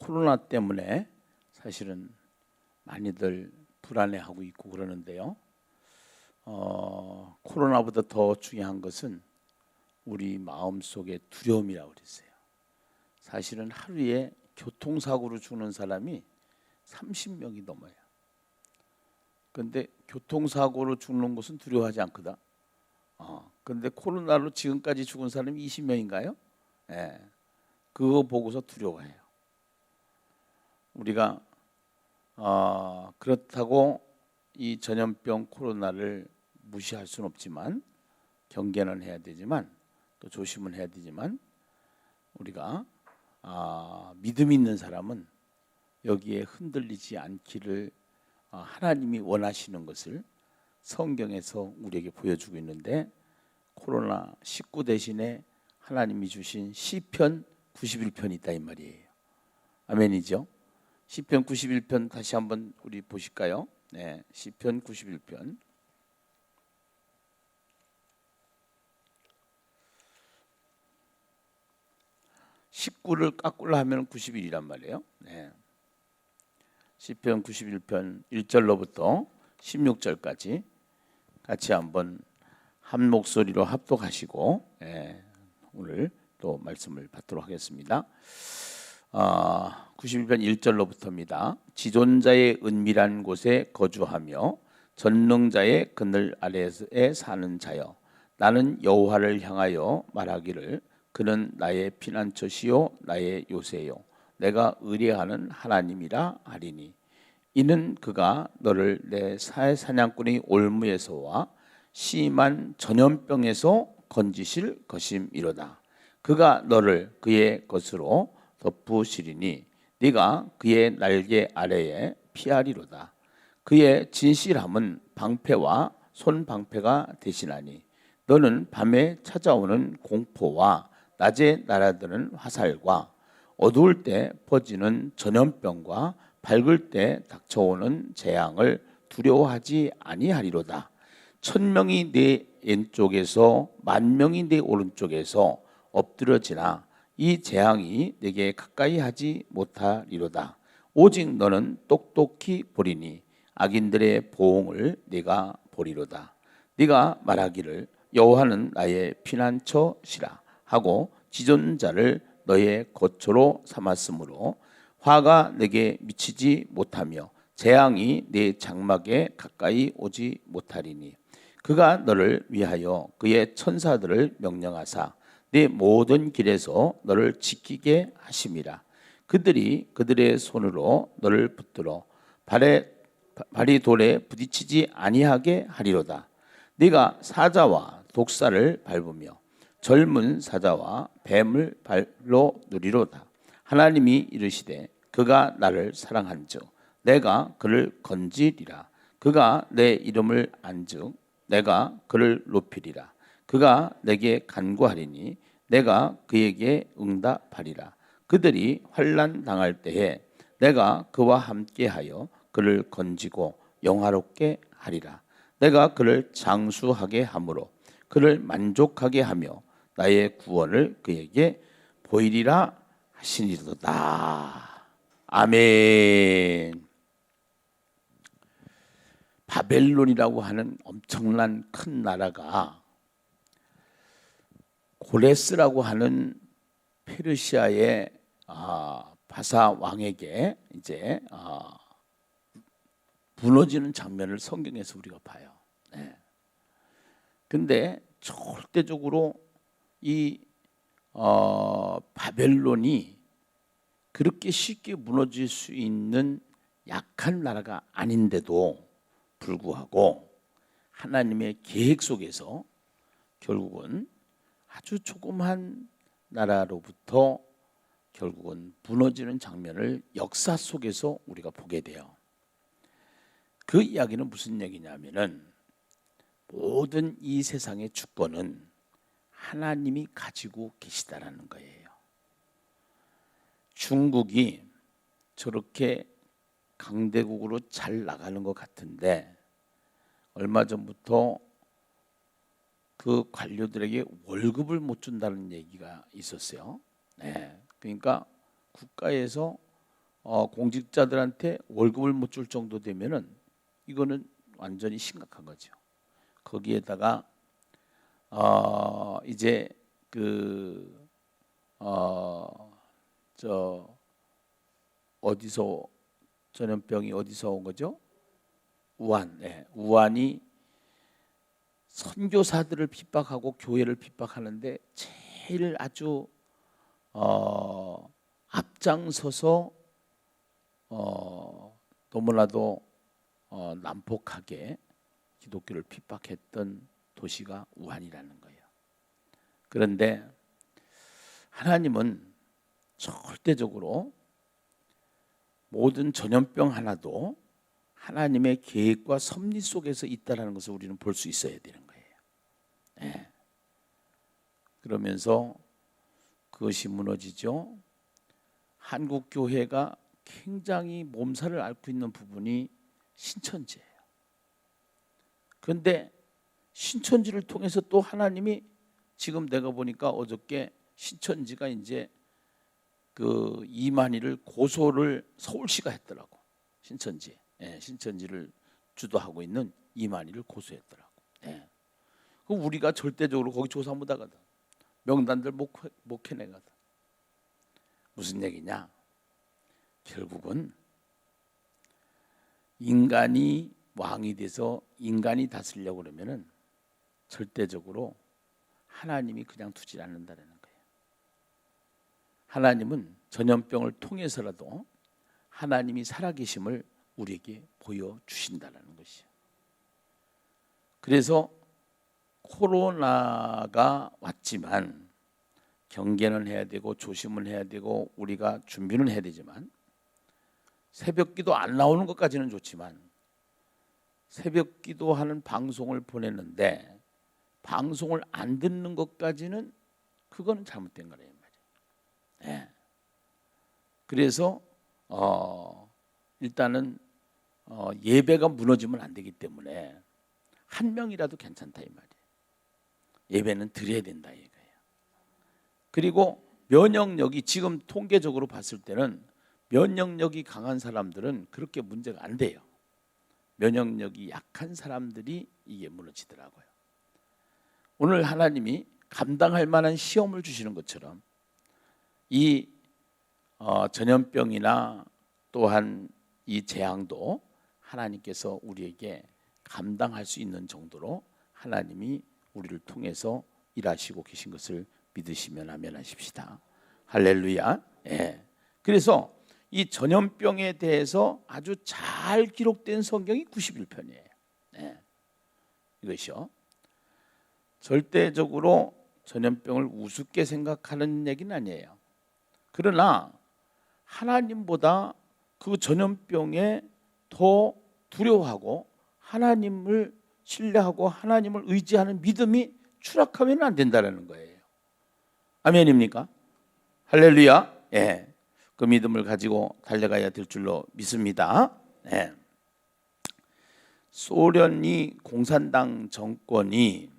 코로나 때문에 사실은 많이들 불안해하고 있고 그러는데요. 코로나보다 더 중요한 것은 우리 마음속의 두려움이라고 그랬어요. 사실은 하루에 교통사고로 죽는 사람이 30명이 넘어요. 그런데 교통사고로 죽는 것은 두려워하지 않거든. 그런데 코로나로 지금까지 죽은 사람이 20명인가요? 예. 그거 보고서 두려워해요. 우리가 그렇다고 이 전염병 코로나를 무시할 수는 없지만 경계는 해야 되지만 또 조심은 해야 되지만 우리가 믿음 있는 사람은 여기에 흔들리지 않기를 하나님이 원하시는 것을 성경에서 우리에게 보여주고 있는데 코로나19 대신에 하나님이 주신 시편 91편이 있다 이 말이에요. 아멘이죠? 시편 91편 다시 한번 우리 보실까요? 네, 시편 91편. (19를) 까꾸로 하면 91이란 말이에요. 네. 시편 91편 1절로부터 16절까지 같이 한번 한 목소리로 합독하시고 오늘 또 말씀을 받도록 하겠습니다. 91편 1절로부터입니다. 지존자의 은밀한 곳에 거주하며 전능자의 그늘 아래에 사는 자여, 나는 여호와를 향하여 말하기를 그는 나의 피난처시요 나의 요새요 내가 의뢰하는 하나님이라 하리니, 이는 그가 너를 내 사냥꾼의 올무에서와 심한 전염병에서 건지실 것임이로다. 그가 너를 그의 것으로 덮으시리니 네가 그의 날개 아래에 피하리로다. 그의 진실함은 방패와 손방패가 되시나니 너는 밤에 찾아오는 공포와 낮에 날아드는 화살과 어두울 때 퍼지는 전염병과 밝을 때 닥쳐오는 재앙을 두려워하지 아니하리로다. 1000명이 내 왼쪽에서 10,000명이 내 오른쪽에서 엎드러지나 이 재앙이 내게 가까이 하지 못하리로다. 오직 너는 똑똑히 보리니 악인들의 보응을 네가 보리로다. 네가 말하기를 여호와는 나의 피난처시라 하고 지존자를 너의 거처로 삼았으므로 화가 내게 미치지 못하며 재앙이 내 장막에 가까이 오지 못하리니, 그가 너를 위하여 그의 천사들을 명령하사 내 모든 길에서 너를 지키게 하심이라. 그들이 그들의 손으로 너를 붙들어 발이 돌에 부딪히지 아니하게 하리로다. 네가 사자와 독사를 밟으며 젊은 사자와 뱀을 발로 누리로다. 하나님이 이르시되 그가 나를 사랑한즉 내가 그를 건지리라. 그가 내 이름을 안즉 내가 그를 높이리라. 그가 내게 간구하리니 내가 그에게 응답하리라. 그들이 환난 당할 때에 내가 그와 함께하여 그를 건지고 영화롭게 하리라. 내가 그를 장수하게 함으로 그를 만족하게 하며 나의 구원을 그에게 보이리라 하시니로다. 아멘. 바벨론이라고 하는 엄청난 큰 나라가 고레스라고 하는 페르시아의 바사 왕에게 이제 무너지는 장면을 성경에서 우리가 봐요. 근데 절대적으로 이 바벨론이 그렇게 쉽게 무너질 수 있는 약한 나라가 아닌데도 불구하고 하나님의 계획 속에서 결국은 아주 조그만 나라로부터 결국은 무너지는 장면을 역사 속에서 우리가 보게 돼요. 그 이야기는 무슨 얘기냐면은 모든 이 세상의 주권은 하나님이 가지고 계시다라는 거예요. 중국이 저렇게 강대국으로 잘 나가는 것 같은데 얼마 전부터 그 관료들에게 월급을 못 준다는 얘기가 있었어요. 그러니까 국가에서 공직자들한테 월급을 못 줄 정도 되면은 이거는 완전히 심각한 거죠. 거기에다가 이제 어디서 전염병이 어디서 온 거죠? 우한. 네. 우한이 선교사들을 핍박하고 교회를 핍박하는데 제일 아주 앞장서서 너무나도 난폭하게 기독교를 핍박했던 도시가 우한이라는 거예요. 그런데 하나님은 절대적으로 모든 전염병 하나도 하나님의 계획과 섭리 속에서 있다는 것을 우리는 볼 수 있어야 되는 거예요. 네. 그러면서 그것이 무너지죠. 한국 교회가 굉장히 몸살을 앓고 있는 부분이 신천지예요. 그런데 신천지를 통해서 또 하나님이 지금 내가 보니까 어저께 신천지가 이제 그 이만희를 고소를 서울시가 했더라고. 신천지. 예, 신천지를 주도하고 있는 이만희를 고소했더라고. 예. 그럼 우리가 절대적으로 거기 조사 못 하거든. 명단들 못 캐내거든. 무슨 얘기냐? 결국은 인간이 왕이 돼서 인간이 다스리려고 그러면은 절대적으로 하나님이 그냥 두지 않는다는 거예요. 하나님은 전염병을 통해서라도 하나님이 살아계심을 우리에게 보여주신다는 것이에요. 그래서 코로나가 왔지만 경계는 해야 되고 조심을 해야 되고 우리가 준비는 해야 되지만 새벽기도 안 나오는 것까지는 좋지만 새벽기도 하는 방송을 보냈는데 방송을 안 듣는 것까지는 그거는 잘못된 거래요. 네. 그래서 일단은 예배가 무너지면 안 되기 때문에 한 명이라도 괜찮다 이 말이에요. 예배는 드려야 된다 이거예요. 그리고 면역력이 지금 통계적으로 봤을 때는 면역력이 강한 사람들은 그렇게 문제가 안 돼요. 면역력이 약한 사람들이 이게 무너지더라고요. 오늘 하나님이 감당할 만한 시험을 주시는 것처럼 이 전염병이나 또한 이 재앙도 하나님께서 우리에게 감당할 수 있는 정도로 하나님이 우리를 통해서 일하시고 계신 것을 믿으시면 아멘 하십시다. 할렐루야. 예. 그래서 이 전염병에 대해서 아주 잘 기록된 성경이 91편이에요. 예. 이것이요. 절대적으로 전염병을 우습게 생각하는 얘기는 아니에요. 그러나 하나님보다 그 전염병에 더 두려워하고 하나님을 신뢰하고 하나님을 의지하는 믿음이 추락하면 안 된다는 거예요. 아멘입니까? 할렐루야. 예. 그 믿음을 가지고 달려가야 될 줄로 믿습니다. 예. 소련이 공산당 정권이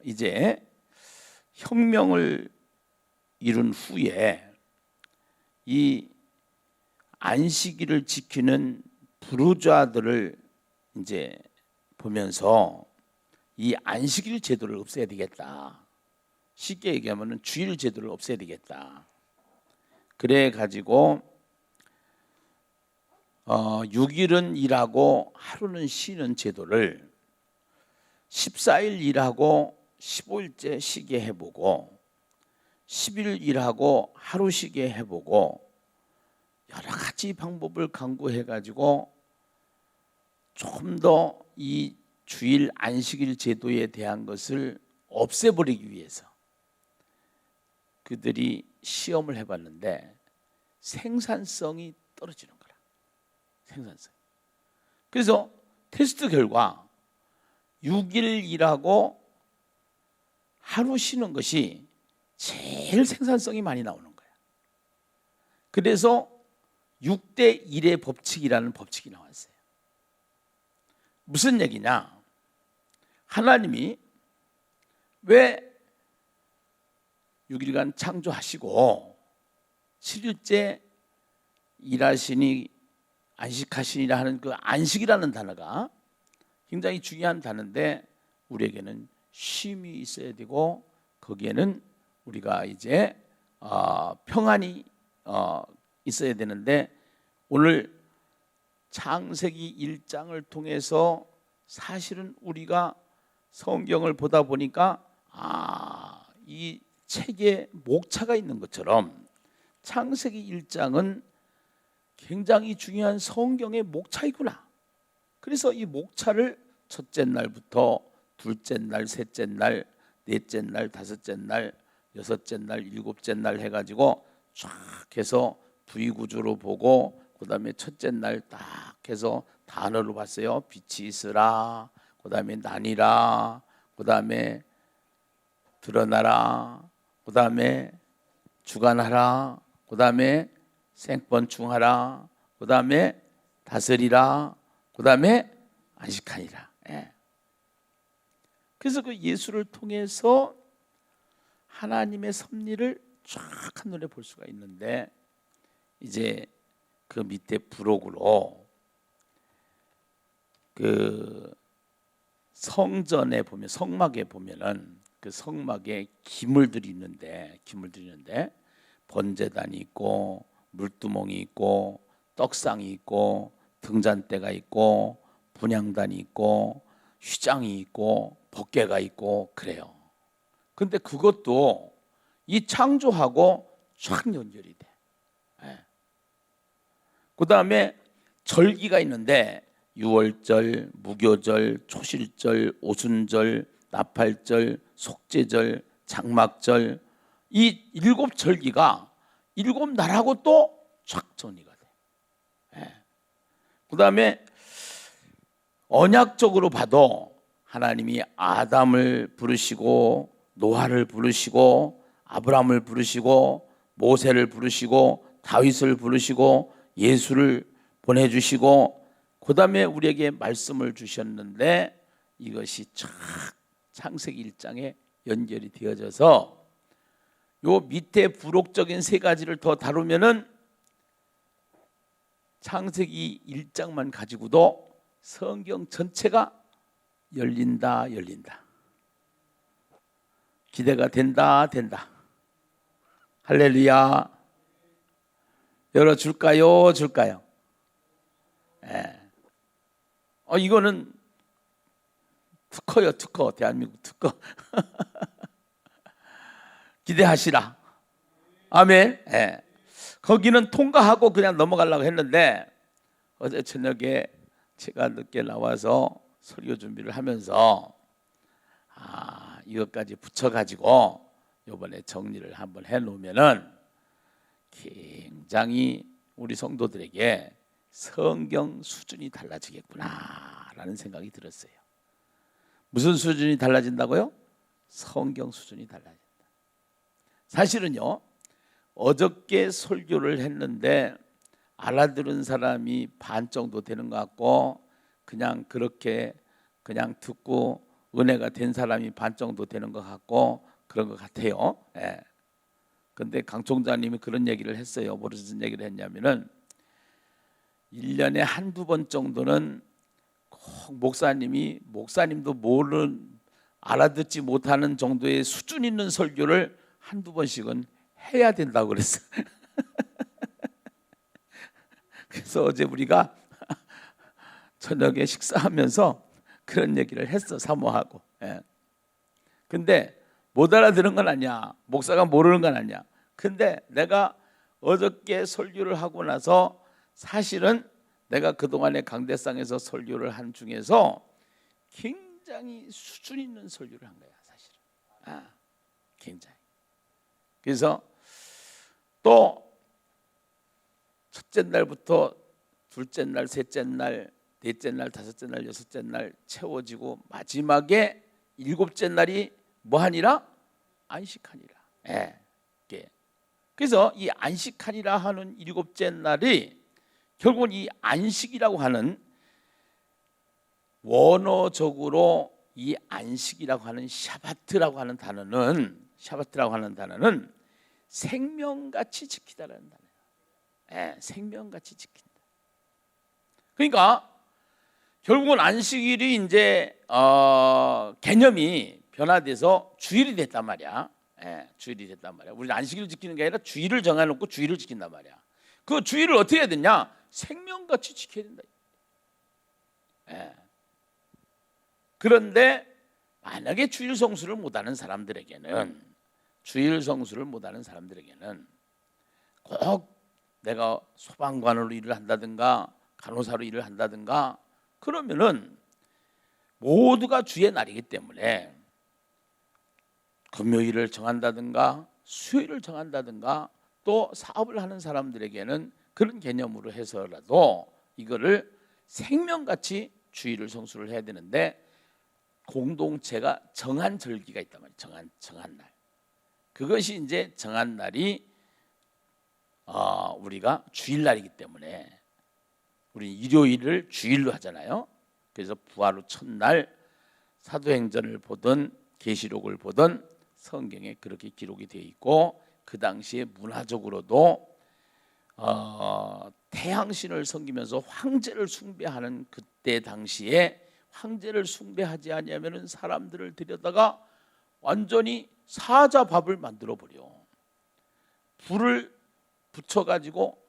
이제 혁명을 이룬 후에 이 안식일을 지키는 부르주아들을 이제 보면서 이 안식일 제도를 없애야 되겠다. 쉽게 얘기하면 주일 제도를 없애야 되겠다. 그래 가지고 6일은 일하고 하루는 쉬는 제도를 14일 일하고 15일째 쉬게 해보고 10일 일하고 하루 쉬게 해보고 여러 가지 방법을 강구해 가지고 조금 더 이 주일 안식일 제도에 대한 것을 없애버리기 위해서 그들이 시험을 해봤는데 생산성이 떨어지는 거라. 생산성. 그래서 테스트 결과 6일 일하고 하루 쉬는 것이 제일 생산성이 많이 나오는 거야. 그래서 6대 1의 법칙이라는 법칙이 나왔어요. 무슨 얘기냐? 하나님이 왜 6일간 창조하시고 7일째 일하시니 안식하시니라 하는 그 안식이라는 단어가 굉장히 중요한 단어인데 우리에게는 쉼이 있어야 되고 거기에는 우리가 이제 평안이 있어야 되는데 오늘 창세기 1장을 통해서 사실은 우리가 성경을 보다 보니까 이 책에 목차가 있는 것처럼 창세기 1장은 굉장히 중요한 성경의 목차이구나. 그래서 이 목차를 첫째 날부터 둘째 날, 셋째 날, 넷째 날, 다섯째 날, 여섯째 날, 일곱째 날 해가지고 쫙 해서 부위구조로 보고 그 다음에 첫째 날 딱 해서 단어로 봤어요. 빛이 있으라, 그 다음에 나니라, 그 다음에 드러나라, 그 다음에 주관하라, 그 다음에 생번충하라, 그 다음에 다스리라, 그 다음에 안식하니라. 그래서 그 예수를 통해서 하나님의 섭리를 쫙 한눈에 볼 수가 있는데 이제 그 밑에 부록으로 그 성전에 보면 성막에 보면은 그 성막에 기물들이 있는데 번제단이 있고 물두멍이 있고 떡상이 있고 등잔대가 있고 분향단이 있고 휘장이 있고 법궤가 있고 그래요. 근데 그것도 이 창조하고 쫙 연결이 돼. 그 다음에 절기가 있는데 유월절, 무교절, 초실절, 오순절, 나팔절, 속죄절, 장막절 이 7절기가 7날하고 또 쫙 정리가 돼. 그 다음에 언약적으로 봐도 하나님이 아담을 부르시고 노아를 부르시고 아브라함을 부르시고 모세를 부르시고 다윗을 부르시고 예수를 보내주시고 그 다음에 우리에게 말씀을 주셨는데 이것이 쫙 창세기 1장에 연결이 되어져서 요 밑에 부록적인 세 가지를 더 다루면은 창세기 1장만 가지고도 성경 전체가 열린다. 기대가 된다. 할렐루야. 열어줄까요? 줄까요? 이거는 특허요, 특허. 대한민국 특허. 기대하시라. 아멘. 거기는 통과하고 그냥 넘어가려고 했는데 어제 저녁에 제가 늦게 나와서 설교 준비를 하면서 이것까지 붙여가지고 이번에 정리를 한번 해놓으면은 굉장히 우리 성도들에게 성경 수준이 달라지겠구나라는 생각이 들었어요. 무슨 수준이 달라진다고요? 성경 수준이 달라진다. 사실은요, 어저께 설교를 했는데 알아들은 사람이 반 정도 되는 것 같고 그냥 그렇게 그냥 듣고 은혜가 된 사람이 반 정도 되는 것 같고 그런 것 같아요. 근데 강 총장님이 그런 얘기를 했어요. 무슨 얘기를 했냐면은 1년에 한두 번 정도는 꼭 목사님도 알아듣지 못하는 정도의 수준 있는 설교를 한두 번씩은 해야 된다고 그랬어요. 그래서 어제 우리가 저녁에 식사하면서 그런 얘기를 했어, 사모하고. 근데 못 알아들은 건 아니야. 목사가 모르는 건 아니야. 근데 내가 어저께 설교를 하고 나서 사실은 내가 그동안에 강대상에서 설교를 한 중에서 굉장히 수준 있는 설교를 한 거야, 사실은. 굉장히. 그래서 또 첫째 날부터 둘째 날, 셋째 날, 넷째 날, 다섯째 날, 여섯째 날 채워지고 마지막에 일곱째 날이 뭐하니라? 안식하니라. 그래서 이 안식하니라 하는 일곱째 날이 결국은 이 안식이라고 하는 원어적으로 이 안식이라고 하는 샤바트라고 하는 단어는 생명같이 지키다라는 단어예요. 예, 생명같이 지킨다. 그러니까 결국은 안식일이 이제 개념이 변화돼서 주일이 됐단 말이야. 예, 주일이 됐단 말이야. 우리는 안식일을 지키는 게 아니라 주일을 정해놓고 주일을 지킨단 말이야. 그 주일을 어떻게 해야 되냐? 생명같이 지켜야 된다. 예. 그런데 만약에 주일 성수를 못하는 사람들에게는 꼭 내가 소방관으로 일을 한다든가 간호사로 일을 한다든가 그러면은 모두가 주의 날이기 때문에 금요일을 정한다든가 수요일을 정한다든가 또 사업을 하는 사람들에게는 그런 개념으로 해서라도 이거를 생명같이 주일을 성수를 해야 되는데 공동체가 정한 절기가 있단 말이에요. 정한 날. 그것이 이제 정한 날이 우리가 주일날이기 때문에 우리 일요일을 주일로 하잖아요. 그래서 부활 후 첫날 사도행전을 보든 계시록을 보든 성경에 그렇게 기록이 되어 있고 그 당시에 문화적으로도 태양신을 섬기면서 황제를 숭배하는 그때 당시에 황제를 숭배하지 아니하면은 사람들을 들여다가 완전히 사자밥을 만들어 버려. 불을 붙여 가지고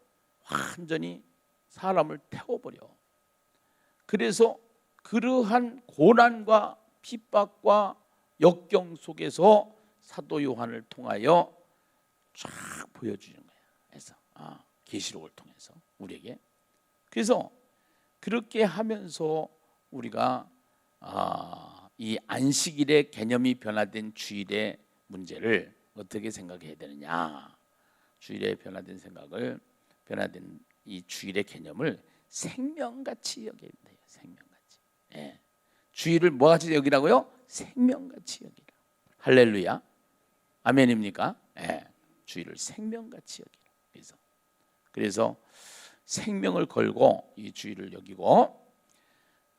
완전히 사람을 태워 버려. 그래서 그러한 고난과 핍박과 역경 속에서 사도 요한을 통하여 쫙 보여주는 거야. 그래서 계시록을 통해서 우리에게. 그래서 그렇게 하면서 우리가 이 안식일의 개념이 변화된 주일의 문제를 어떻게 생각해야 되느냐? 주일의 변화된 이 주일의 개념을 생명같이 여겨야 돼요. 생명같이. 예. 주일을 뭐같이 여기라고요? 생명같이 여기라. 할렐루야. 아멘입니까? 예. 주일을 생명같이 여기라. 그래서 생명을 걸고 이 주일을 여기고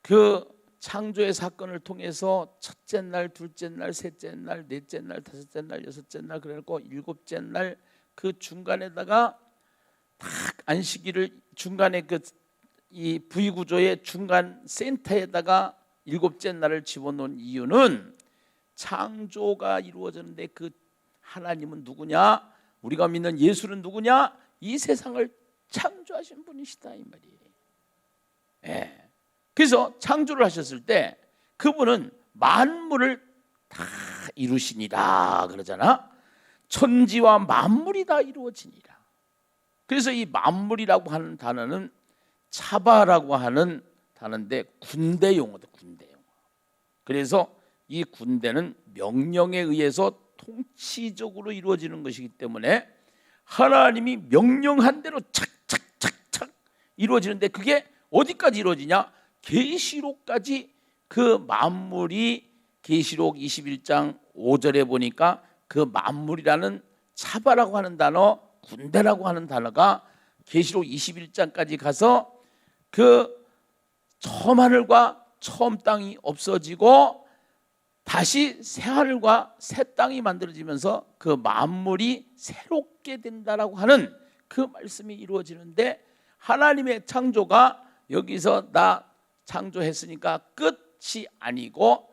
그 창조의 사건을 통해서 첫째 날, 둘째 날, 셋째 날, 넷째 날, 다섯째 날, 여섯째 날 그래놓고 일곱째 날 그 중간에다가 딱 안식일을 중간에 이 V 구조의 중간 센터에다가 일곱째 날을 집어넣은 이유는 창조가 이루어졌는데 그 하나님은 누구냐? 우리가 믿는 예수는 누구냐? 이 세상을 창조하신 분이시다 이 말이에요. 예. 그래서 창조를 하셨을 때 그분은 만물을 다 이루시니라 그러잖아. 천지와 만물이 다 이루어지니라. 그래서 이 만물이라고 하는 단어는 차바라고 하는 단어인데 군대 용어다. 군대 용어. 그래서 이 군대는 명령에 의해서 통치적으로 이루어지는 것이기 때문에 하나님이 명령한 대로 착착착착 이루어지는데 그게 어디까지 이루어지냐? 계시록까지 그 만물이 계시록 21장 5절에 보니까 그 만물이라는 차바라고 하는 단어, 군대라고 하는 단어가 계시록 21장까지 가서 그 처음 하늘과 처음 땅이 없어지고 다시 새 하늘과 새 땅이 만들어지면서 그 만물이 새롭게 된다라고 하는 그 말씀이 이루어지는데 하나님의 창조가 여기서 나 창조했으니까 끝이 아니고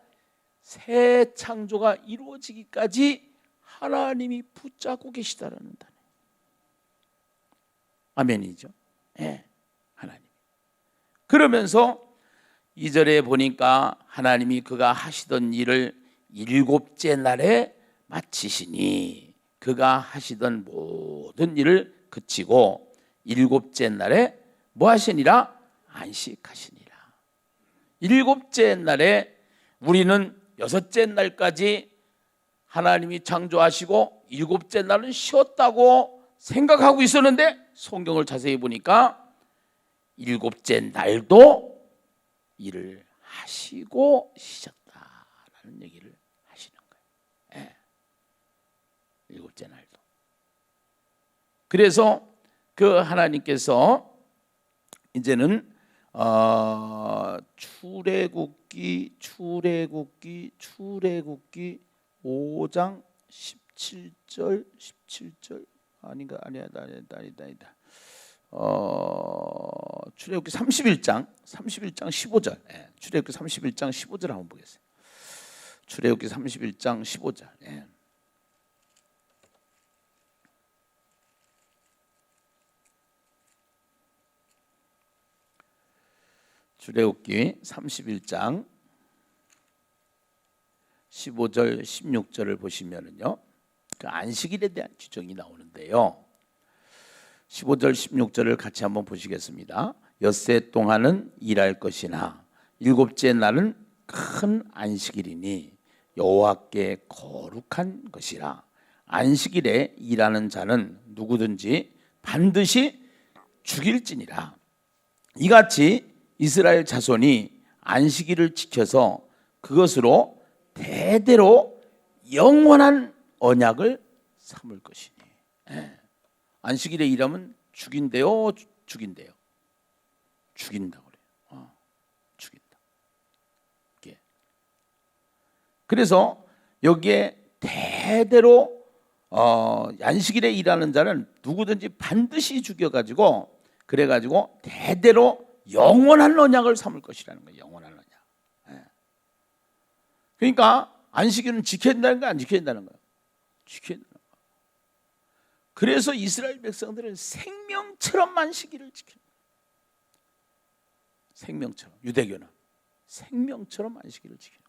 새 창조가 이루어지기까지 하나님이 붙잡고 계시다라는 단어. 아멘이죠. 예, 하나님. 그러면서 2절에 보니까 하나님이 그가 하시던 일을 일곱째 날에 마치시니 그가 하시던 모든 일을 그치고 일곱째 날에 뭐 하시니라? 안식하시니라. 일곱째 날에 우리는 여섯째 날까지 하나님이 창조하시고 일곱째 날은 쉬었다고 생각하고 있었는데 성경을 자세히 보니까 일곱째 날도 일을 하시고 쉬셨다라는 얘기를 하시는 거예요. 예. 일곱째 날도. 그래서 그 하나님께서 이제는 출애굽기 5장 17절 아닌가? 아니다. 출애굽기 31장 15절. 예, 출애굽기 31장 15절 한번 보겠습니다. 출애굽기 31장 15절. 예. 출애굽기 31장 15절 16절을 보시면은요, 그 안식일에 대한 규정이 나오는데요. 15절 16절을 같이 한번 보시겠습니다. 엿새 동안은 일할 것이나 일곱째 날은 큰 안식일이니 여호와께 거룩한 것이라. 안식일에 일하는 자는 누구든지 반드시 죽일지니라. 이같이 이스라엘 자손이 안식일을 지켜서 그것으로 대대로 영원한 언약을 삼을 것이니. 예. 안식일에 일하면 죽인대요, 죽인대요. 죽인다 그래요. 죽인다. 예. 그래서 여기에 대대로 안식일에 일하는 자는 누구든지 반드시 죽여가지고 그래가지고 대대로 영원한 언약을 삼을 것이라는 거예요. 영원한 언약. 예. 그러니까 안식일은 지켜야 된다는 거 안 지켜야 된다는 거예요. 지켜야 된다는 거예요. 그래서 이스라엘 백성들은 생명처럼 안식일을 지켜요. 생명처럼. 유대교는 생명처럼 안식일을 지켜요.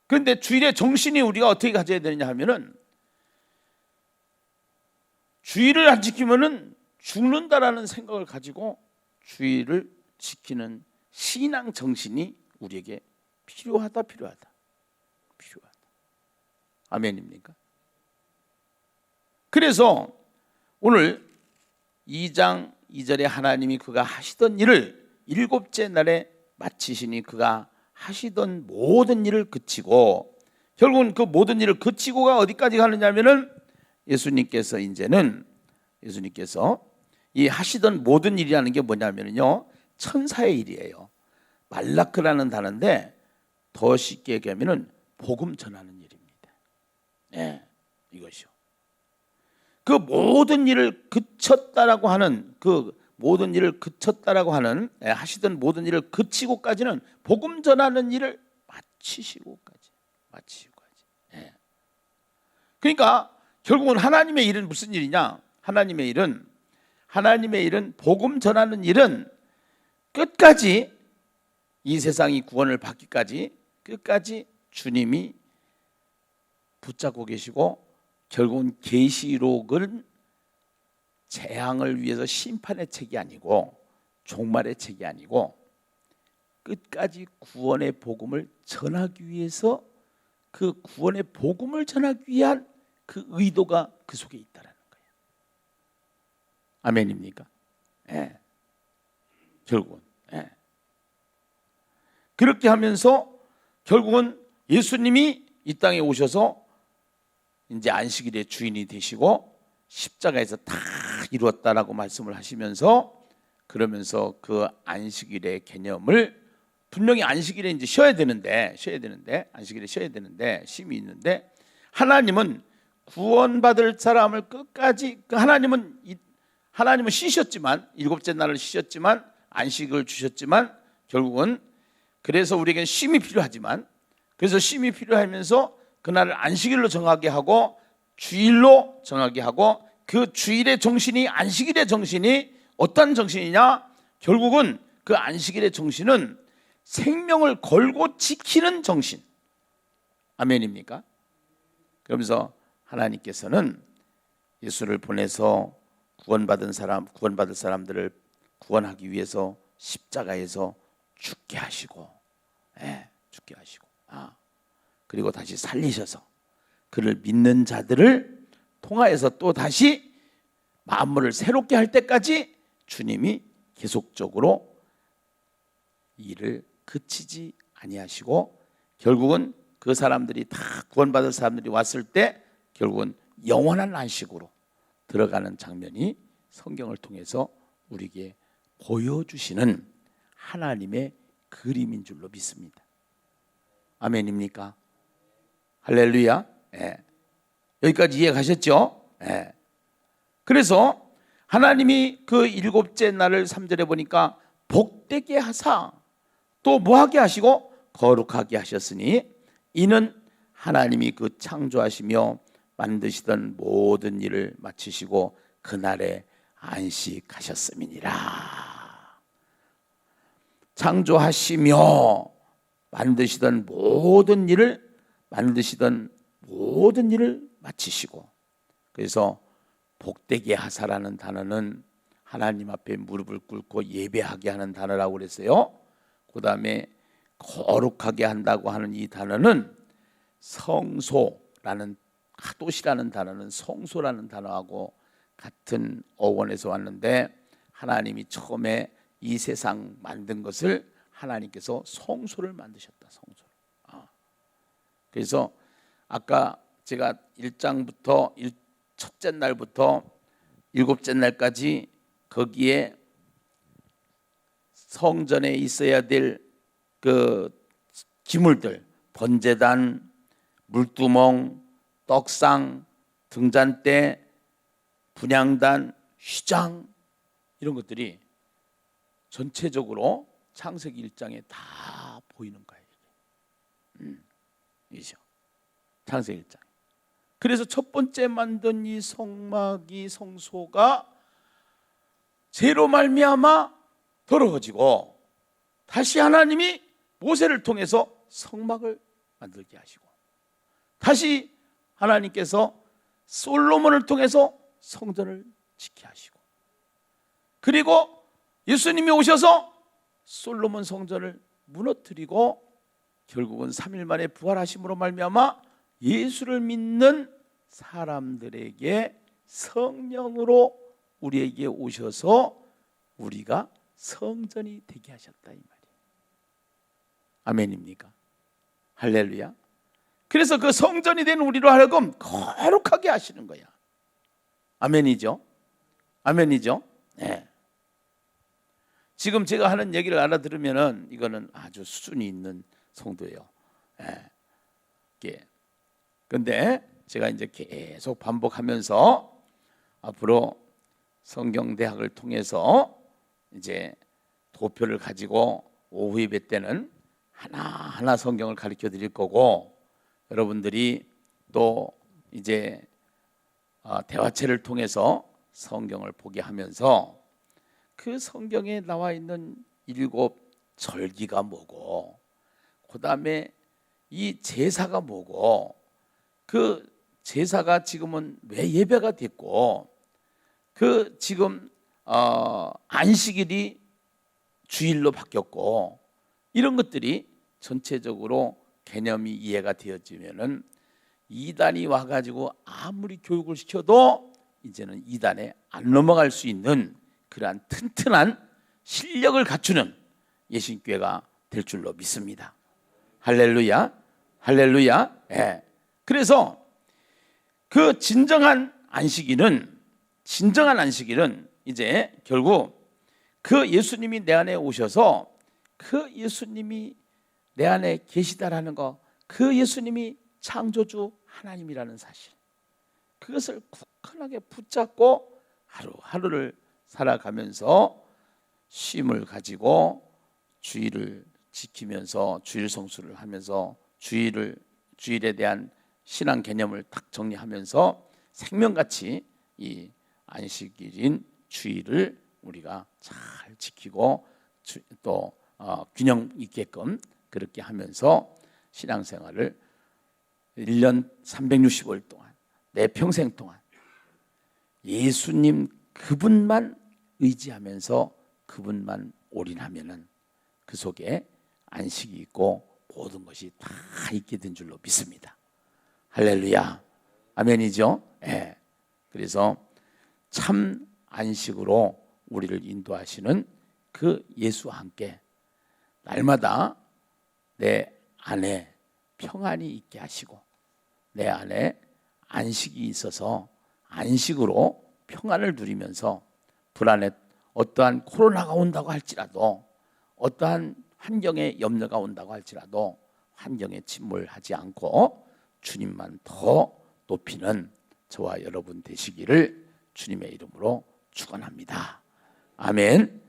그런데 주일의 정신이 우리가 어떻게 가져야 되느냐 하면은, 주일을 안 지키면은 죽는다라는 생각을 가지고 주일을 지키는 신앙 정신이 우리에게 필요하다. 아멘입니까? 그래서 오늘 2장 2절에 하나님이 그가 하시던 일을 일곱째 날에 마치시니 그가 하시던 모든 일을 그치고, 결국은 그 모든 일을 그치고가 어디까지 가느냐면은 예수님께서 이 하시던 모든 일이라는 게 뭐냐면요, 천사의 일이에요. 말라크라는 단어인데 더 쉽게 얘기하면은 복음 전하는 일입니다. 네, 이것이요. 그 모든 일을 그쳤다라고 하는 하시던 모든 일을 그치고까지는 복음 전하는 일을 마치시고까지. 네. 그러니까 결국은 하나님의 일은 무슨 일이냐? 하나님의 일은 복음 전하는 일은 끝까지, 이 세상이 구원을 받기까지 끝까지 주님이 붙잡고 계시고, 결국은 계시록은 재앙을 위해서 심판의 책이 아니고 종말의 책이 아니고 끝까지 구원의 복음을 전하기 위해서, 그 구원의 복음을 전하기 위한 그 의도가 그 속에 있다라는 거예요. 아멘입니까? 예. 결국은 그렇게 하면서 결국은 예수님이 이 땅에 오셔서 이제 안식일의 주인이 되시고 십자가에서 다 이루었다라고 말씀을 하시면서, 그러면서 그 안식일의 개념을, 분명히 안식일에 이제 쉬어야 되는데 안식일에 쉬어야 되는데 쉼이 있는데, 하나님은 구원받을 사람을 끝까지, 하나님은 쉬셨지만, 일곱째 날을 쉬셨지만, 안식을 주셨지만, 결국은 그래서 우리에겐 쉼이 필요하지만, 그래서 쉼이 필요하면서 그날을 안식일로 정하게 하고 주일로 정하게 하고, 그 주일의 정신이, 안식일의 정신이 어떤 정신이냐? 결국은 그 안식일의 정신은 생명을 걸고 지키는 정신. 아멘입니까? 그러면서 하나님께서는 예수를 보내서 구원받을 사람들을 구원하기 위해서 십자가에서 죽게 하시고, 그리고 다시 살리셔서 그를 믿는 자들을 통하여서 또 다시 만물을 새롭게 할 때까지 주님이 계속적으로 일을 그치지 아니하시고, 결국은 그 사람들이 다, 구원받을 사람들이 왔을 때 결국은 영원한 안식으로 들어가는 장면이 성경을 통해서 우리에게 보여주시는 하나님의 그림인 줄로 믿습니다. 아멘입니까? 할렐루야. 예. 여기까지 이해 가셨죠? 예. 그래서 하나님이 그 일곱째 날을 3절에 보니까 복되게 하사 또 뭐하게 하시고 거룩하게 하셨으니 이는 하나님이 그 창조하시며 만드시던 모든 일을 마치시고 그날에 안식하셨음이니라. 창조하시며 만드시던 모든 일을 마치시고, 그래서 복되게 하사라는 단어는 하나님 앞에 무릎을 꿇고 예배하게 하는 단어라고 그랬어요. 그 다음에 거룩하게 한다고 하는 이 단어는 성소라는, 카도시라는 단어는 성소라는 단어하고 같은 어원에서 왔는데, 하나님이 처음에 이 세상 만든 것을 하나님께서 성소를 만드셨다. 성소를. 그래서 아까 제가 1장부터 첫째 날부터 일곱째 날까지 거기에 성전에 있어야 될 그 기물들, 번제단, 물두멍, 떡상, 등잔대, 분향단, 휘장, 이런 것들이 전체적으로 창세기 1장에 다 보이는 거예요. 이죠. 창세기 1장. 그래서 첫 번째 만든 이 성막이, 성소가 죄로 말미암아 더러워지고 다시 하나님이 모세를 통해서 성막을 만들게 하시고, 다시 하나님께서 솔로몬을 통해서 성전을 짓게 하시고, 그리고 예수님이 오셔서 솔로몬 성전을 무너뜨리고 결국은 3일 만에 부활하심으로 말미암아 예수를 믿는 사람들에게 성령으로 우리에게 오셔서 우리가 성전이 되게 하셨다, 이 말이에요. 아멘입니까? 할렐루야. 그래서 그 성전이 된 우리로 하여금 거룩하게 하시는 거야. 아멘이죠? 아멘이죠? 네. 지금 제가 하는 얘기를 알아들으면은 이거는 아주 수준이 있는 성도예요. 그런데 제가 이제 계속 반복하면서 앞으로 성경대학을 통해서 이제 도표를 가지고 오후 예배 때는 하나하나 성경을 가르쳐 드릴 거고, 여러분들이 또 이제 대화체를 통해서 성경을 보게 하면서 그 성경에 나와 있는 7 절기가 뭐고, 그 다음에 이 제사가 뭐고, 그 제사가 지금은 왜 예배가 됐고, 그 지금 안식일이 주일로 바뀌었고, 이런 것들이 전체적으로 개념이 이해가 되어지면은 이단이 와가지고 아무리 교육을 시켜도 이제는 이단에 안 넘어갈 수 있는 그러한 튼튼한 실력을 갖추는 예신교회가 될 줄로 믿습니다. 할렐루야, 할렐루야. 예. 그래서 그 진정한 안식일은 이제 결국 그 예수님이 내 안에 오셔서 그 예수님이 내 안에 계시다라는 거, 그 예수님이 창조주 하나님이라는 사실, 그것을 굳건하게 붙잡고 하루하루를 살아가면서 쉼을 가지고 주일을 지키면서 주일 성수를 하면서 주일에 대한 신앙 개념을 딱 정리하면서 생명같이 이 안식일인 주일을 우리가 잘 지키고 또 균형 있게끔 그렇게 하면서 신앙생활을 1년 365일 동안, 내 평생 동안 예수님 그분만 의지하면서 그분만 올인하면은 그 속에 안식이 있고 모든 것이 다 있게 된 줄로 믿습니다. 할렐루야. 아멘이죠? 예. 그래서 참 안식으로 우리를 인도하시는 그 예수와 함께 날마다 내 안에 평안이 있게 하시고 내 안에 안식이 있어서 안식으로 평안을 누리면서 불안에 어떠한 코로나가 온다고 할지라도, 어떠한 환경에 염려가 온다고 할지라도 환경에 침몰하지 않고 주님만 더 높이는 저와 여러분 되시기를 주님의 이름으로 축원합니다. 아멘.